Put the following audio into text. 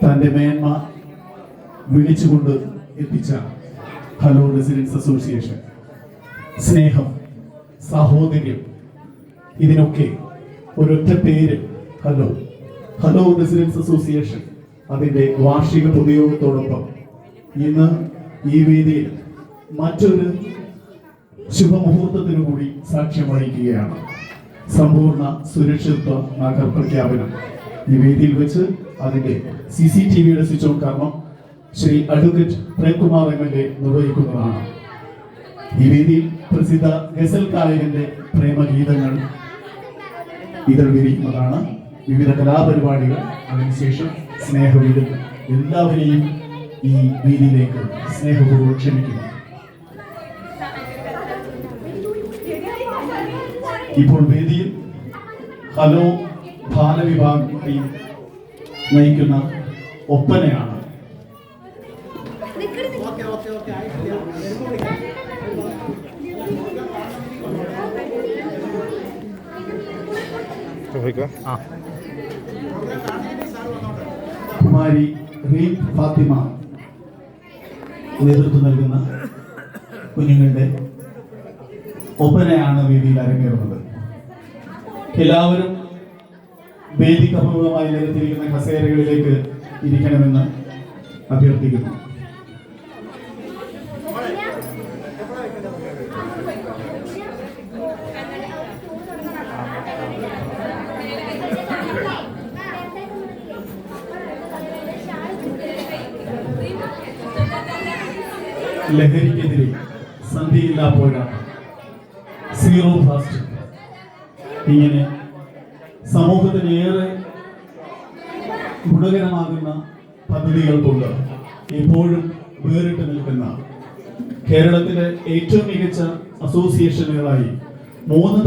തൻ്റെ മേന്മ വിളിച്ചുകൊണ്ട് എത്തിച്ച ഹലോ റെസിഡൻസ് അസോസിയേഷൻ, സ്നേഹം, സാഹോദര്യം, ഇതിനൊക്കെ ഒരൊറ്റ പേര് ഹലോ റെസിഡൻസ് അസോസിയേഷൻ അതിൻ്റെ വാർഷിക പൊതുയോഗത്തോടൊപ്പം ഇന്ന് ഈ വേദിയിൽ മറ്റൊരു ശുഭമുഹൂർത്തത്തിനു കൂടി സാക്ഷ്യം വഹിക്കുകയാണ്. സമ്പൂർണ്ണ സുരക്ഷിതത്വ നഗർ പ്രഖ്യാപനം ഈ വേദിയിൽ വെച്ച് അതിന്റെ CCTVയുടെ സ്വിച്ച് ഓൺ കർമ്മം ശ്രീ അഡ്വക്കേറ്റ് പ്രേംകുമാർ MLA നിർവഹിക്കുന്നതാണ്. ഈ വേദിയിൽ പ്രസിദ്ധ ഗസൽ ഗായകന്റെ പ്രേമഗീതങ്ങൾ ഇതൾ വിരിയുന്നതാണ്. വിവിധ കലാപരിപാടികൾ, അതിനുശേഷം സ്നേഹവിരുദ്ധ എല്ലാവരെയും ഈ വേദിയിലേക്ക് സ്നേഹപൂർവ്വം ക്ഷണിക്കുന്നു. ഇപ്പോൾ വേദിയിൽ ഹലോ ബാലവിഭാഗം ടീം നയിക്കുന്ന ഒപ്പനയാണ്. കുമാരി റീം ഫാത്തിമ നേതൃത്വം നൽകുന്ന കുഞ്ഞുങ്ങളുടെ ഒപ്പനയാണ് വേദിയിൽ അരങ്ങേറുന്നത്. എല്ലാവരും വേദികപൂർവമായി നിരത്തിയിരിക്കുന്ന കസേരകളിലേക്ക് ഇരിക്കണമെന്ന് അഭ്യർത്ഥിക്കുന്നു. ലഹരിക്കെതിരെ സന്ധിയില്ലാ പോരാട്ടം, സീറോ ഫാസ്റ്റ്, ഇങ്ങനെ സമൂഹത്തിന് ഏറെ ഗുണകരമാകുന്ന പദ്ധതികൾ കൊണ്ട് എപ്പോഴും വേറിട്ട് നിൽക്കുന്ന കേരളത്തിലെ ഏറ്റവും മികച്ച അസോസിയേഷനുകളായി 3